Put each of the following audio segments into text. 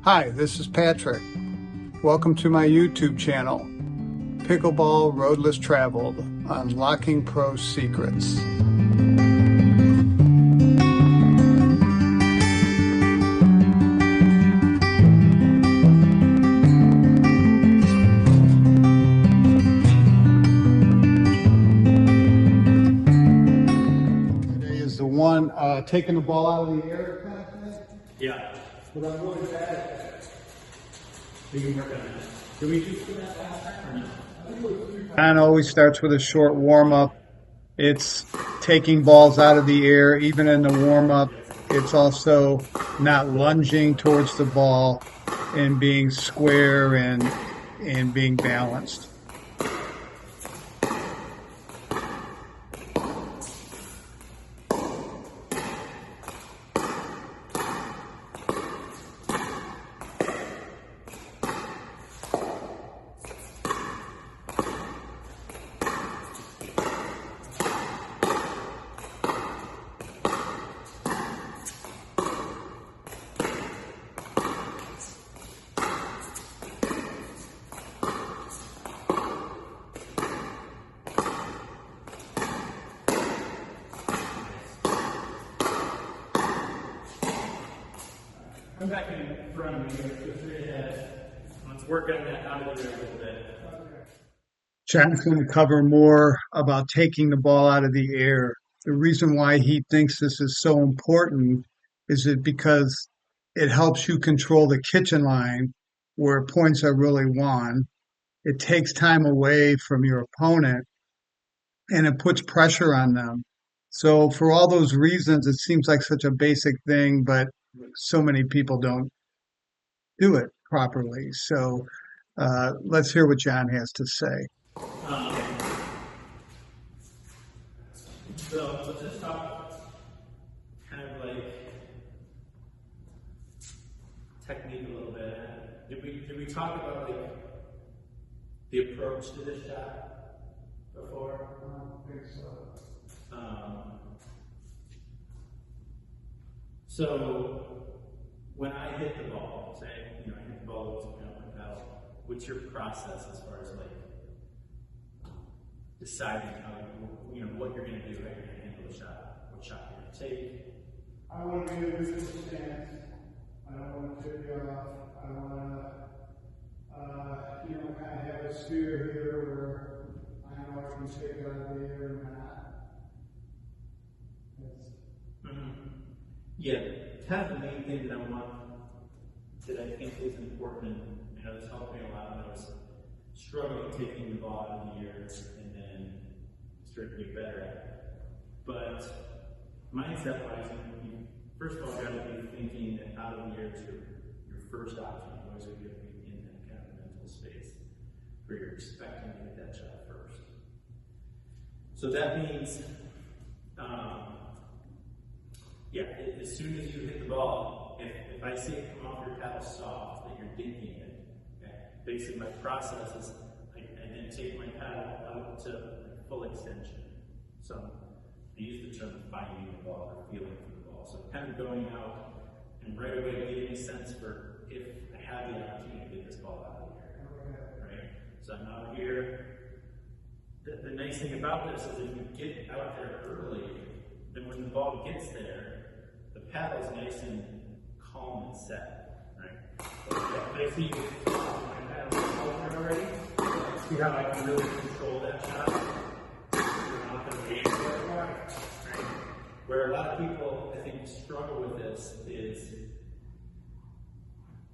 Hi, this is Patrick. Welcome to my YouTube channel, Pickleball Roadless Traveled, Unlocking Pro Secrets. Today is the one taking the ball out of the air kind of thing. Yeah. But I'm really bad at that. We can work on that. Did we just do that last time or no? And always starts with a short warm-up. It's taking balls out of the air, even in the warm-up. It's also not lunging towards the ball and being square and being balanced. Come back in front of me here. Go straight ahead. Let's work on that out of the air a little bit. Chad's going to cover more about taking the ball out of the air. The reason why he thinks this is so important is that because it helps you control the kitchen line where points are really won. It takes time away from your opponent and it puts pressure on them. So for all those reasons, it seems like such a basic thing, but so many people don't do it properly. So let's hear what John has to say. Um, so let's just talk kind of like technique a little bit. Did we talk about like the approach to this shot before? I don't think so. So when I hit the ball, say, I hit the ball with my paddle, what's your process as far as like deciding how, what you're going to do, how you're going to handle the shot, what shot you're going to take? I want to be in a neutral stance. I don't want to tip you off. I want to, kind of have a sphere here where I know I can take it out of the air and not. Yeah, kind of the main thing that I think is important, and this helped me a lot when I was struggling taking the ball out of the air and then started to get better at it. But mindset-wise, you first of all got to be thinking that out of the air is your first option. You always have to be in that kind of mental space where you're expecting to hit that shot first. So that means, as soon as you hit the ball, if I see it come off your paddle soft, that you're dinking it, okay? Basically my process is I then take my paddle out to full extension. So I use the term finding the ball or feeling for the ball. So kind of going out and right away getting a sense for if I have the opportunity to get this ball out of the air, right? So I'm out here. The nice thing about this is if you get out there early, then when the ball gets there, the paddle's nice and calm and set, right? I see my paddle already. See how I can really control that shot? Not going to be right? Where a lot of people, I think, struggle with this is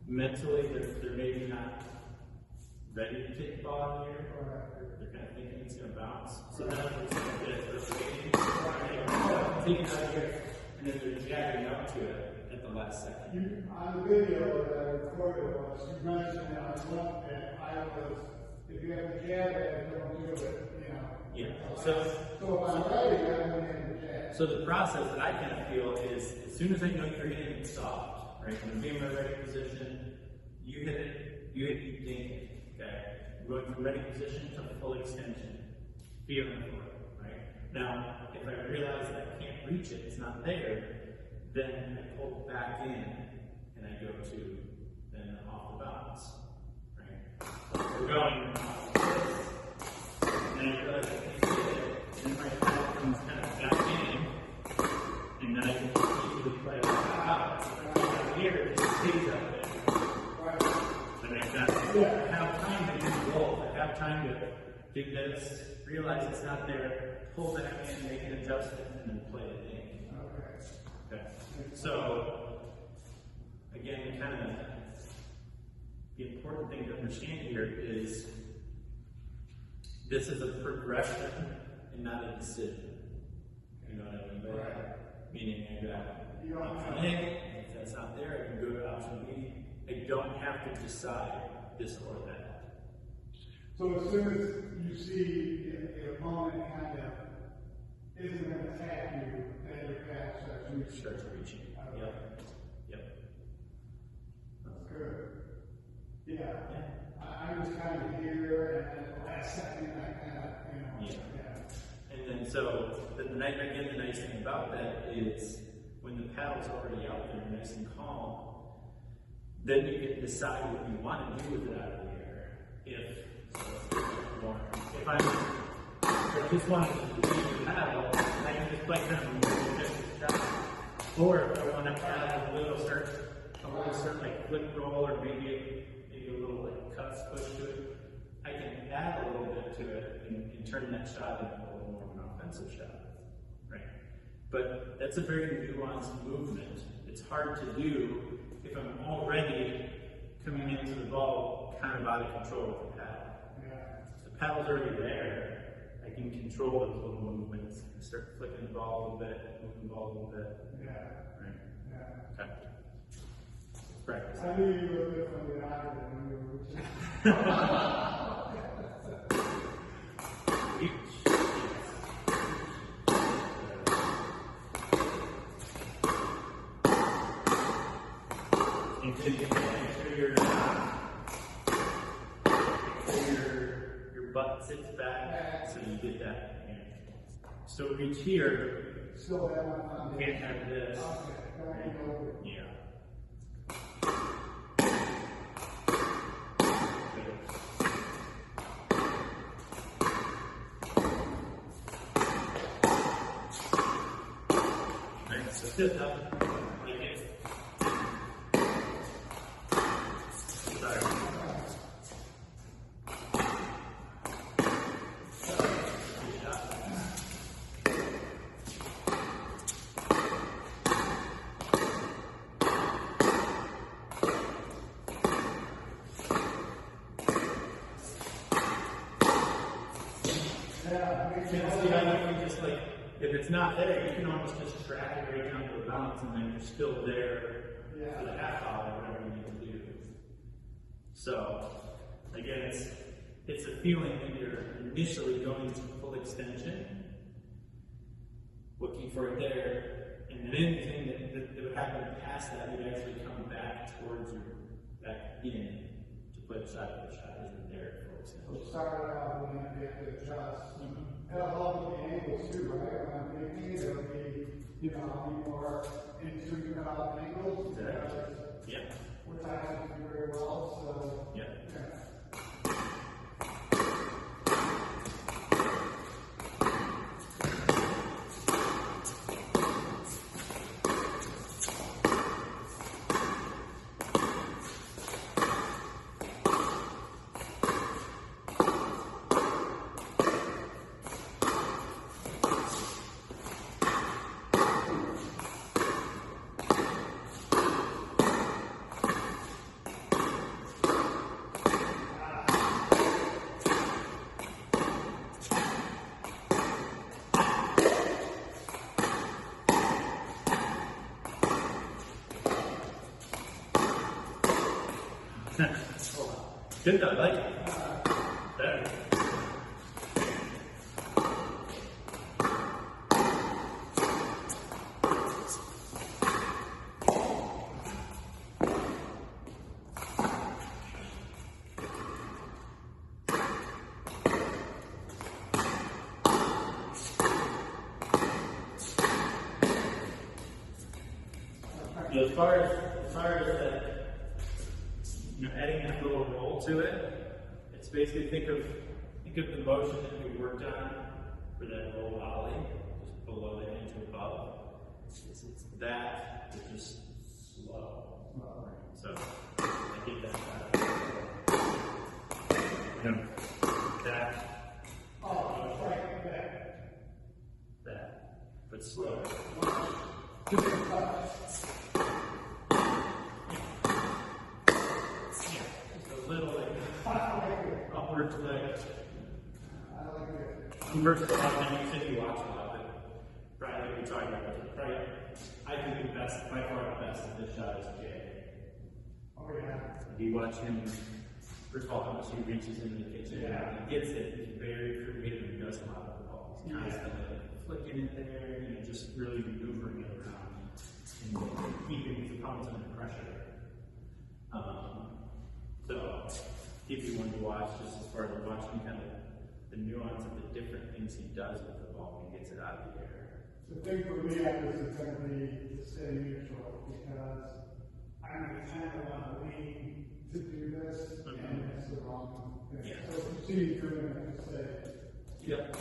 mentally they're maybe not ready to take the ball out of the air. They're kind of thinking it's going to bounce. So now it's going to get it for waiting. Take it out of here. And then they're jabbing up to it at the last second. On the video that I recorded you mentioned that if you have to jab it, don't do it, Yeah. So if I'm ready, I'm going to hit the jab. So the process that I kind of feel is as soon as I know you're hitting it soft, right? When I'm in my ready position, you hit it, you dink it, okay? I'm going from ready position to full extension, feeling for it, right? Now, if I realize that I can't reach it, it's not there, then I pull it back in and I go to then there, it just stays up there. That makes sense? I have time to do both. I have time to do this, realize it's not there, pull back in, make an adjustment, and then play the game. Okay. So, again, kind of the important thing to understand here is this is a progression and not a decision. You know what I mean by that? Meaning I got option A, and if that's not there, I can go to option B. I don't have to decide this or that. So as soon as you see the opponent kind of isn't going to attack you, then your path starts reaching. Yep. That's good. Yeah. I was kind of here, and at the last second, I kind of, And then so, the nice thing about that is when the paddle's already out there, nice and calm, then you can decide what you want to do with it out of the air. If I just want to leave the paddle, I can just play kind of just shot. Or if I want to add a little certain like flip roll, or maybe a little like cuts push to it, I can add a little bit to it and turn that shot into a little more of an offensive shot, right? But that's a very nuanced movement. It's hard to do if I'm already coming into the ball kind of out of control with the paddle. If the paddle's already there, I can control those little movements and start flicking the ball a little bit, moving the ball a little bit. Right? Okay. Practice. I knew you were differently out when you were And then you make sure your butt sits back so you get that. So reach here. still have one foundation. Can't have this. Okay, going over. Yeah. So sit up like this. Sorry. If it's not there, you can almost just track it right down to the balance, and then you're still there for the half hour or whatever you need to do. So, again, it's a feeling when you're initially going to full extension, looking for it there, and then anything that would happen past that would actually come back towards your back in to play the shot if the shot isn't there at full extension. So start out when you get the adjust. That'll help with the angles too, right? When I'm making it, it'll be, I'll be more in tune about angles. Exactly. Yeah. Which I have to do very well, so. Yeah. Good though, I like it. Better. As far as adding a little roll to it, it's basically think of the motion that we worked on for that roll volley, just below the hand to above. It's that, but just slow. So I get that. That. Oh, right, back. That. But slow. Just a touch. Just a little upward flick. I like it. Converse a lot, and you said you watch a lot, but Brian, like we talked about, right? I think the best, by far the best at this shot is Jay. Oh, yeah. If you watch him, first of all, how much he reaches into the kitchen, he gets it, he's very creative and does a lot of the ball. He's constantly flicking it there, just really maneuvering it around and keeping his opponents under pressure. So, if you want to watch, just as far as watching kind of the nuance of the different things he does with the ball when he gets it out of the air. The thing for me at this is going to be to stay neutral because I'm going to kind of want to lean to do this, and it's the wrong thing. Yeah. So if you see me doing it, just say, Yep.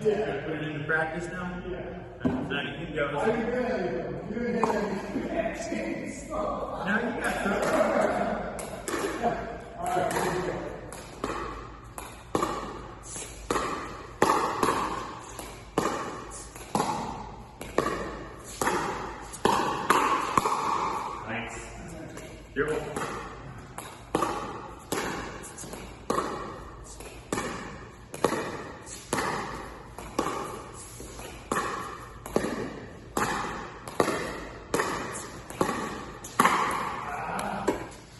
Put it into practice now? Yeah. Now you can go. "Are you ready? You didn't hit anything." Now you got to. All right, here we go. Nice. You're welcome.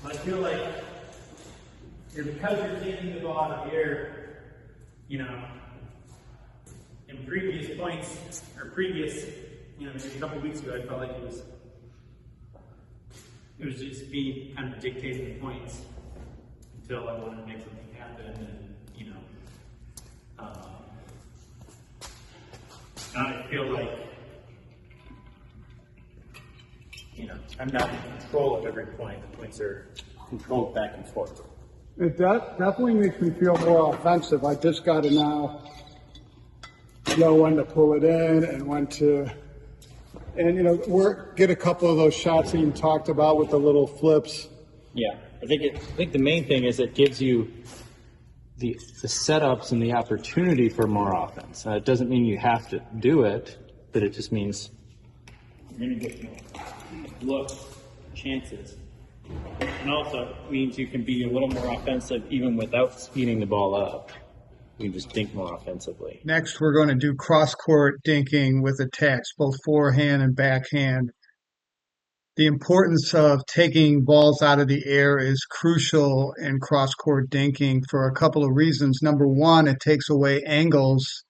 I feel like because you're taking the ball out of the air, in previous points, or previous, maybe a couple weeks ago, I felt like it was just me kind of dictating the points until I wanted to make something happen, and, now I feel like, I'm not in control of every point. The points are controlled back and forth. It definitely makes me feel more offensive. I just got to now know when to pull it in and when to, get a couple of those shots that you talked about with the little flips. Yeah, I think the main thing is it gives you the setups and the opportunity for more offense. It doesn't mean you have to do it, but it just means You're going to get looks, chances. And also means you can be a little more offensive even without speeding the ball up. You can just think more offensively. Next, we're going to do cross-court dinking with attacks, both forehand and backhand. The importance of taking balls out of the air is crucial in cross-court dinking for a couple of reasons. Number one, it takes away angles.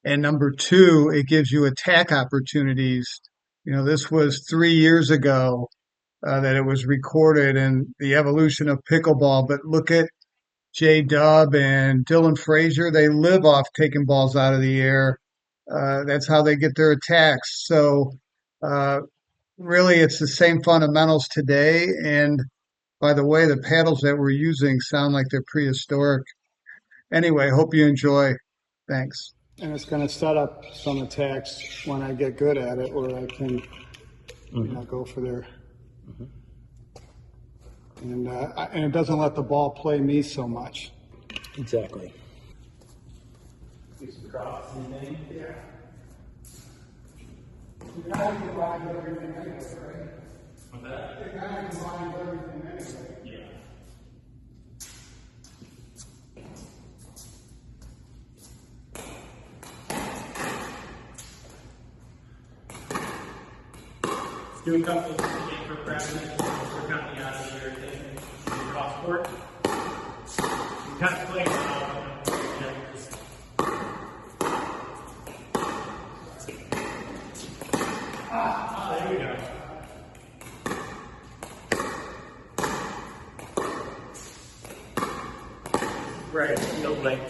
And number two, it gives you attack opportunities. This was 3 years ago that it was recorded in the evolution of pickleball. But look at J Dub and Dylan Frazier. They live off taking balls out of the air. That's how they get their attacks. So really, it's the same fundamentals today. And by the way, the paddles that we're using sound like they're prehistoric. Anyway, hope you enjoy. Thanks. And it's going to set up some attacks when I get good at it, where I can, go for there. And it doesn't let the ball play me so much. Exactly. Cross and thing. Yeah. The guy combines everything anyway, right? What's that? The guy combines everything anyway. Yeah. Let's do a couple of things for practice. We're coming out of your thing. Cross court. You kind of play just there we go. Right, feel like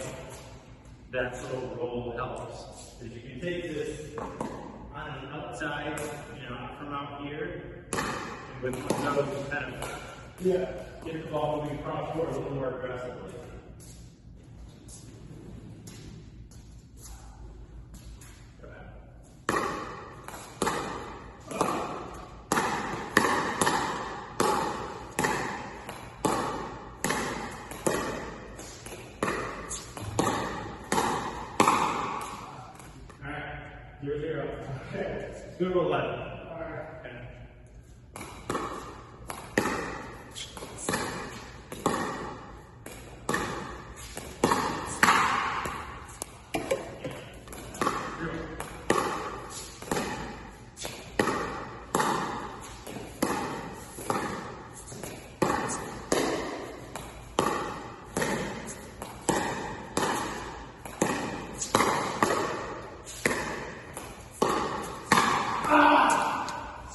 that little roll helps. Because you can take this on an outside, from out here, and with one nose, you kind of get the ball moving across court a little more aggressively. Alright, 0-0. Okay. Go to 11. Alright. Okay.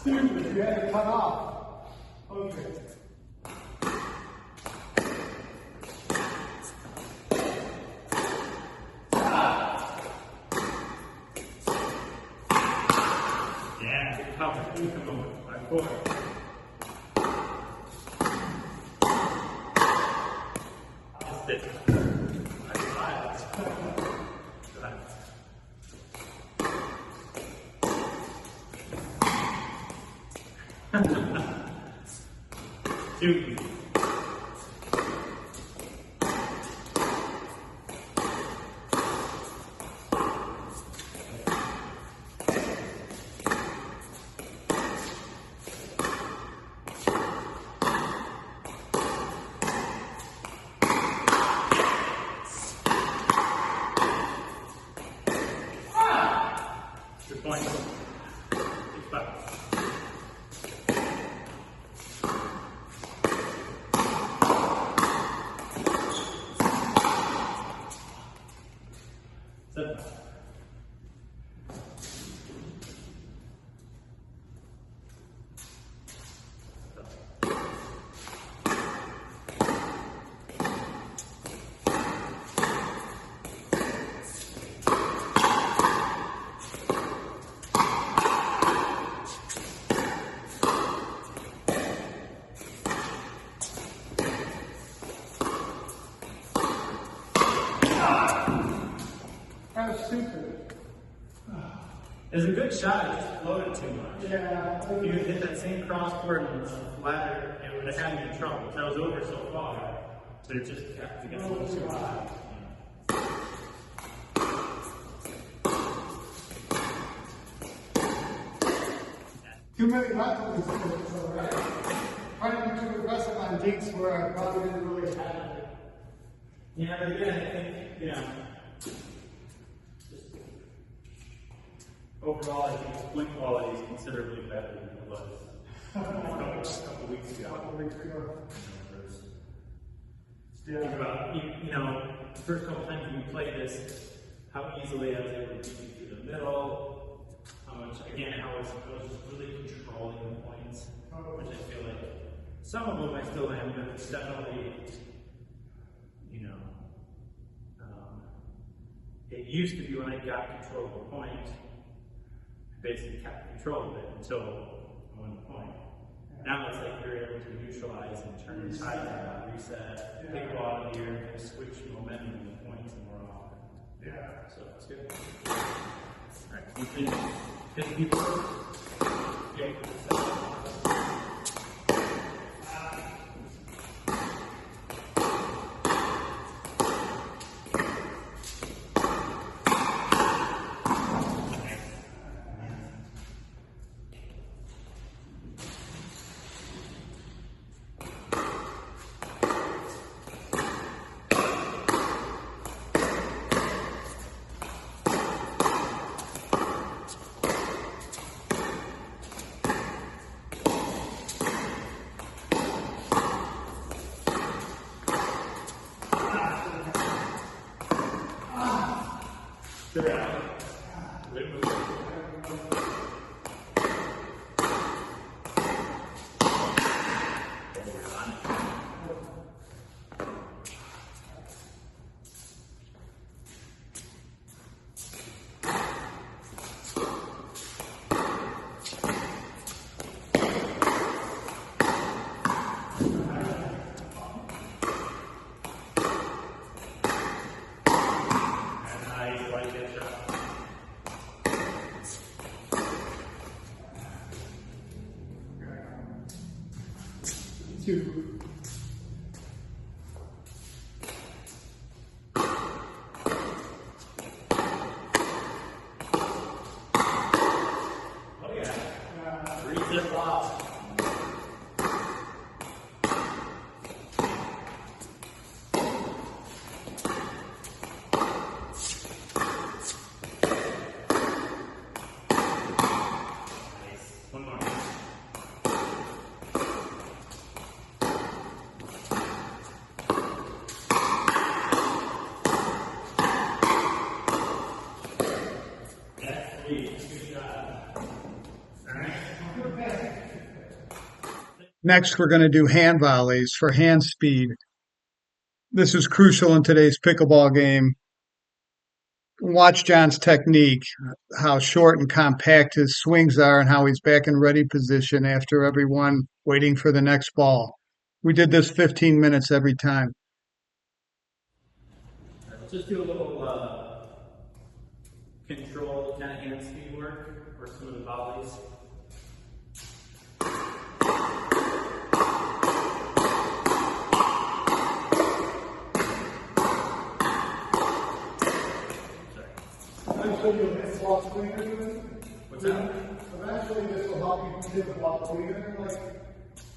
Stupid, you had to cut off. Okay. Yeah, good cover. Good cover. 5-4. Just it. 5-5. Two. Good point. 6-5. Kind of stupid. It's a good shot, it just floated too much. Yeah. If you had hit that same cross court and flatter, it would have had me in trouble. That was over so far, but it just got a little too high. Too many levels, right? Trying to be too aggressive on dinks where I probably didn't really have it. Yeah, but again, I think, overall, I think the split quality is considerably better than it was a couple weeks ago. Think about, the first couple times we played this, how easily I was able to beat you through the middle, how I was just really controlling the points, which I feel like some of them I still am, but it's definitely, it used to be when I got control of the point, I basically kept control of it until I won the point. Now it's like you're able to neutralize and turn the tide around, reset, take a ball out of the air, and switch momentum in the points more often. So it's good. All right, you can hit people. Okay. Good round. Good move. Nice, like that shot. Two. Oh yeah. Three-zip lob. Nice. One more. That's three. Good job. All right. Next, we're going to do hand volleys for hand speed. This is crucial in today's pickleball game. Watch John's technique, how short and compact his swings are, and how he's back in ready position after every one, waiting for the next ball. We did this 15 minutes every time. Let's just do a little control kind of hand speed work for some of the volleys. Eventually you'll hit the block cleaner. What's that? Eventually this will help you hit the block cleaner, like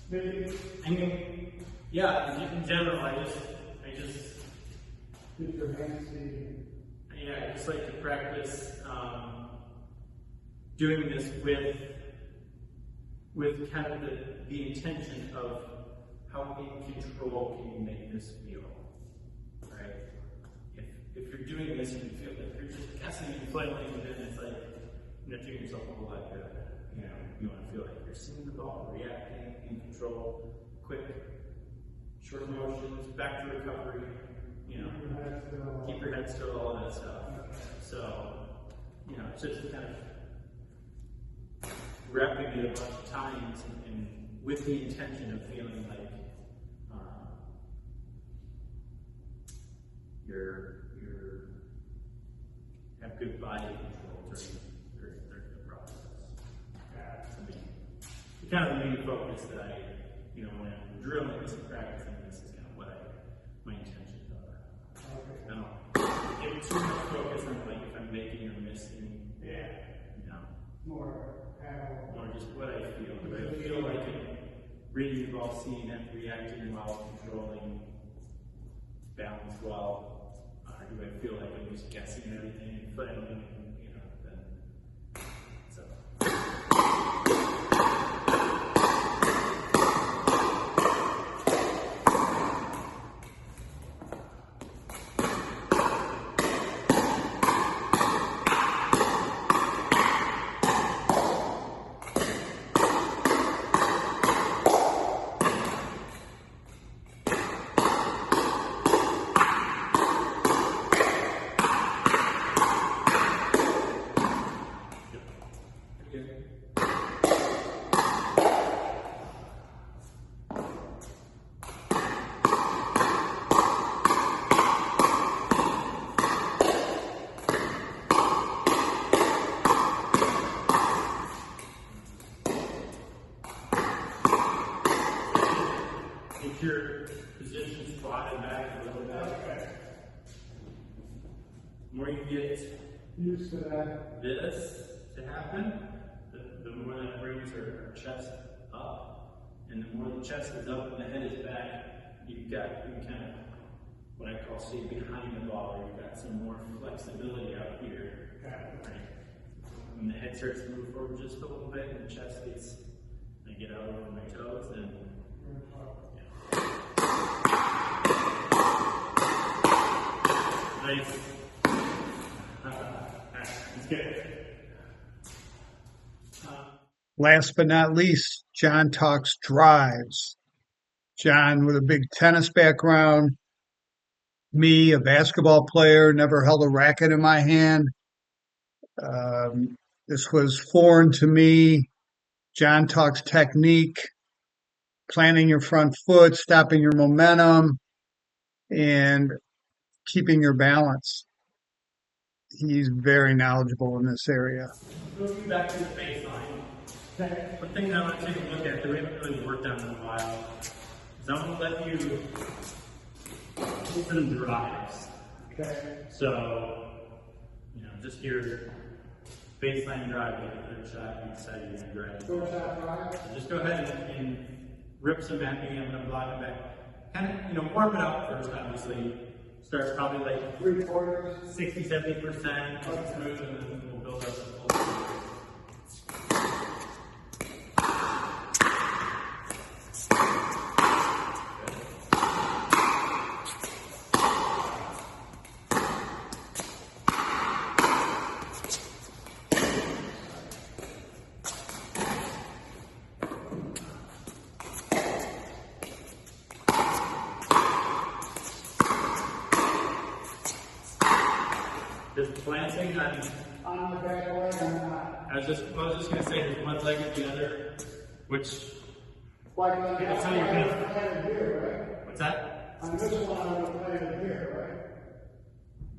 maybe I mean, yeah, in general, I just, get your hands speed. yeah, I just like to practice doing this with kind of the intention of how in control can you make this feel, right? If you're doing this and you feel like you're just guessing and flailing, and then it's like you're not doing yourself a whole lot good. You know, you want to feel like you're seeing the ball, reacting, in control, quick, short motions, back to recovery. You know, keep your head still, all that stuff. So, you know, it's just kind of repping it a bunch of times and with the intention of feeling like you're have good body control during the process. I mean, the kind of the main focus that I, you know, when I'm drilling this and practicing this is kind of what my intentions are. I don't give too much focus on like if I'm making or missing. Yeah. You know. More just what I feel. Do I feel like I'm reading the ball, seeing it, reacting well, controlling, balance well? Or do I feel like I'm just guessing everything and flailing, you know, then so. your position squatted back a little bit. Okay. The more you get Used to that. this to happen, the more that brings our chest up. And the more the chest is up and the head is back, you kind of, what I call stay behind the ball, or you've got some more flexibility out here. Right? When the head starts to move forward just a little bit and the chest gets, I get out over my toes, then nice. It's good. Last but not least, John talks drives. John with a big tennis background, me, a basketball player, never held a racket in my hand. This was foreign to me. John talks technique, planting your front foot, stopping your momentum, and keeping your balance. He's very knowledgeable in this area. Moving back to the baseline. One thing I want to take a look at that we haven't really worked on in a while is I'm going to let you open drives. Okay. So, just your baseline drive, you get a third shot, you decide you're going to drive. Third shot drive. So just go ahead and rip some at me. I'm going to block it back. Kind of, warm it up first, obviously. Start probably like 3/4. 60, 70%, smooth, and then we'll build up the full. Just planting On the back leg, I'm not. I was just gonna say there's one leg or the other, which Like on Yeah, this so one, you're I gonna- would have planted here, what's that? right? On this one, I would have planted here,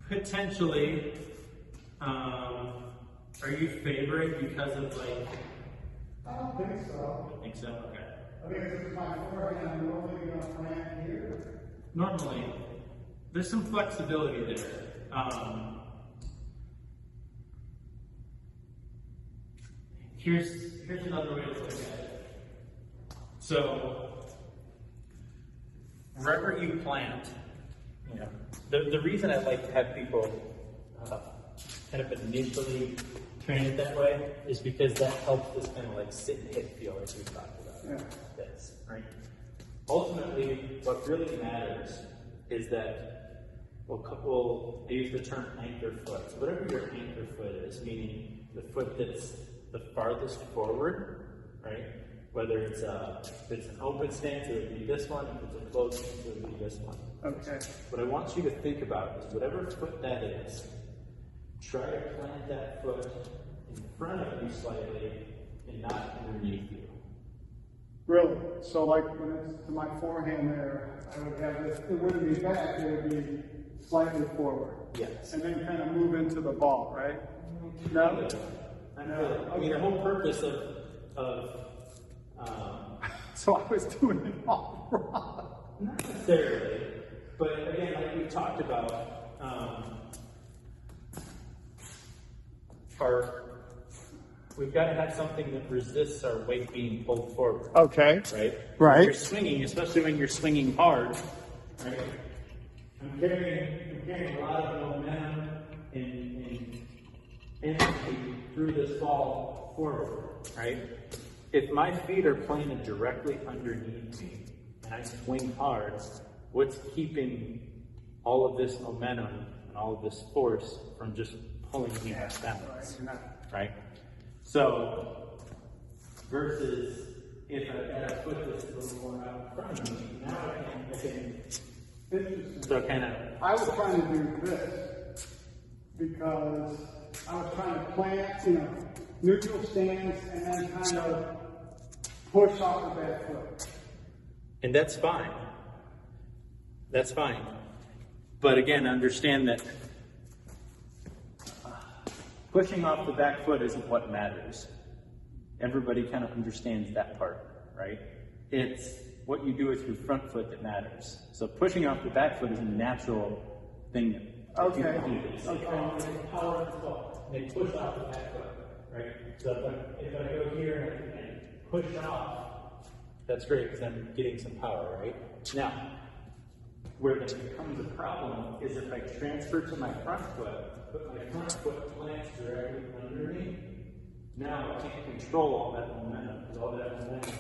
Potentially, are you favoring because of like? right? I don't think so. I think so. Okay. I think this is my forehand, I'm normally gonna plant here. Normally, there's some flexibility there. Here's another way to look at it. So, wherever you plant, the reason I like to have people kind of initially train it that way is because that helps this kind of like sit and hit feel like we talked about. Yeah. This, right? Ultimately, what really matters is that we'll use the term anchor foot. So whatever your anchor foot is, meaning the foot that's the farthest forward, right? Whether it's if it's an open stance, it would be this one. If it's a closed stance, it would be this one. Okay. What I want you to think about is whatever foot that is, try to plant that foot in front of you slightly and not underneath you. Really? So like when it's to my forehand there, I would have this, it wouldn't be back, it would be slightly forward. Yes. And then kind of move into the ball, right? No? No. I mean, the whole purpose of So I was doing it all wrong. not necessarily, but again, like we talked about, we've got to have something that resists our weight being pulled forward. Okay. Right? Right. When you're swinging, especially when you're swinging hard, right? I'm carrying a lot of momentum and energy through this ball forward, right? If my feet are planted directly underneath me and I swing hard, what's keeping all of this momentum and all of this force from just pulling me off balance, right? So, versus if I've got a foot that's a little more out in front of me, now I can Interesting. so kind of, I was trying to do this because I was trying to plant, neutral stance and then kind of push off the back foot. and that's fine. That's fine. But again, understand that pushing off the back foot isn't what matters. Everybody kind of understands that part, right? It's what you do with your front foot that matters. So pushing off the back foot is a natural thing that Okay. people do. It's like, power and fall. They push off the back foot, right? So if I go here and push off, that's great because I'm getting some power, right? Now, where this becomes a problem is if I transfer to my front foot, but my front foot plants directly under me, now I can't control all that momentum because all that momentum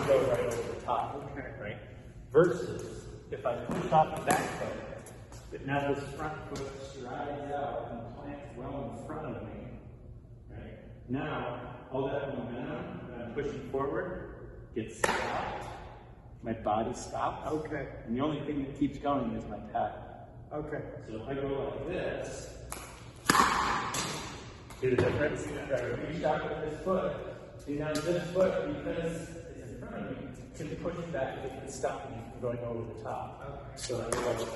goes right over the top, right? Versus if I push off the back foot, but now this front foot strides out and plants well in front of me, right? Now, all that momentum that I'm pushing forward gets stopped. My body stops. Okay. And the only thing that keeps going is my paddle. Okay. So if I go like this, see the difference? If I reach out with this foot, see now this foot, because it's in front of me, can push back, it can stop me from going over the top. Okay. So I go like,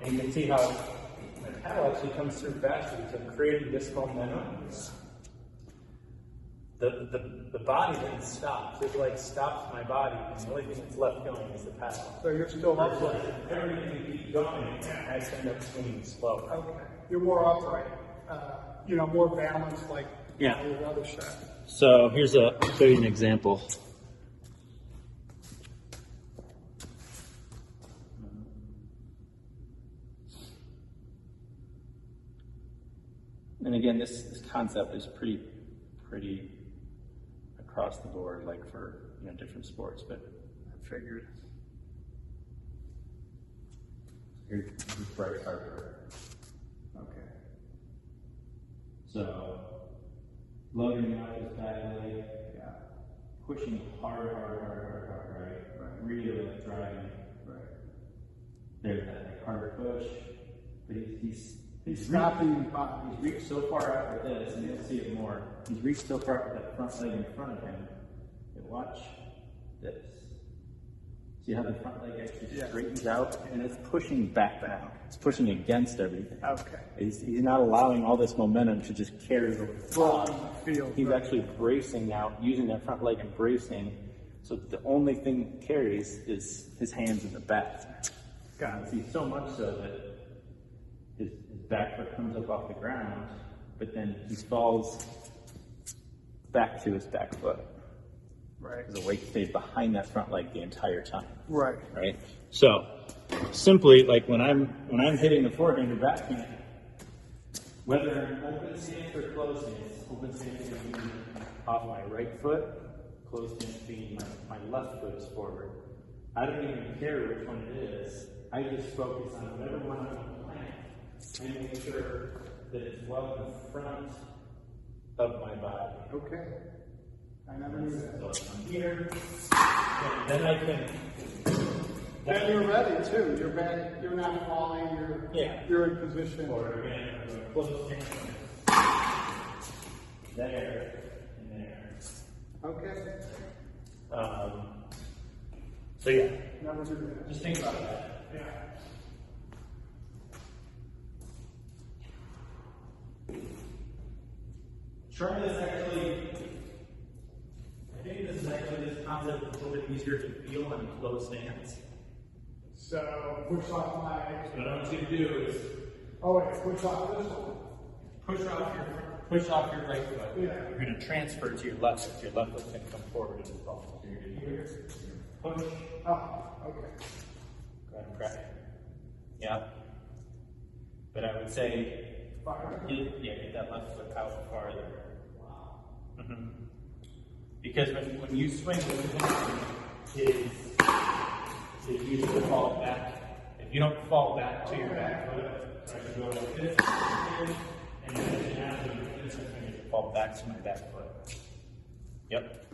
and you can see how my paddle actually comes through faster because I'm creating this momentum. The body then stops. It like stops my body, and the only thing that's left going is the paddle. So you're still upright. If everything keeps going, I just end up swinging slower. Okay. You're more upright. More balanced like Yeah. your other shot. So I'll show you an example. And again, this concept is pretty across the board, like for different sports. But I figured here's bright hardware. Okay. So loading out his back leg, pushing hard, right? Really like driving, right? There's that like hard push, but he's stopping his body. He's reached so far out with this, and you'll see it more. He's reached so far out with that front leg in front of him. And watch this. See how the front leg actually straightens out, and it's pushing back now. It's pushing against everything. Okay. He's not allowing all this momentum to just carry over the top. Field. He's actually bracing now, using that front leg and bracing. So the only thing that carries is his hands in the back. Got it. See, so much so that his back foot comes up off the ground, but then he falls back to his back foot. Right. Because the weight stays behind that front leg the entire time. Right. Right? So simply, like when I'm hitting the forehand or backhand, whether in open stance or closed stance, open stance is going to be off my right foot, closed stance being my left foot is forward. I don't even care which one it is. I just focus on whatever one I'm going to plant and make sure that it's well in front of my body. Okay. I never knew that. So I'm here, and then I can. Then you're ready too. You're back. You're not falling. You're in position. Or again, I'm going to close stance. There and there. Okay. So yeah, Never knew that. just think about that. Yeah. Try this actually. I think this concept is a little bit easier to feel in closed stance. So push off my. What I want you to do is Oh wait, push off this one. push off your right foot. Yeah. You're going to transfer to your left foot. Your left foot's going to come forward and fall. So you're going to here, push. Oh, okay. Go ahead and crack it. Yeah. But I would say, get that left foot out farther. Wow. Mm-hmm. Because when you swing, is you should fall back. If you don't fall back to your back foot, you go like this, and then you have to fall back to my back foot. Yep.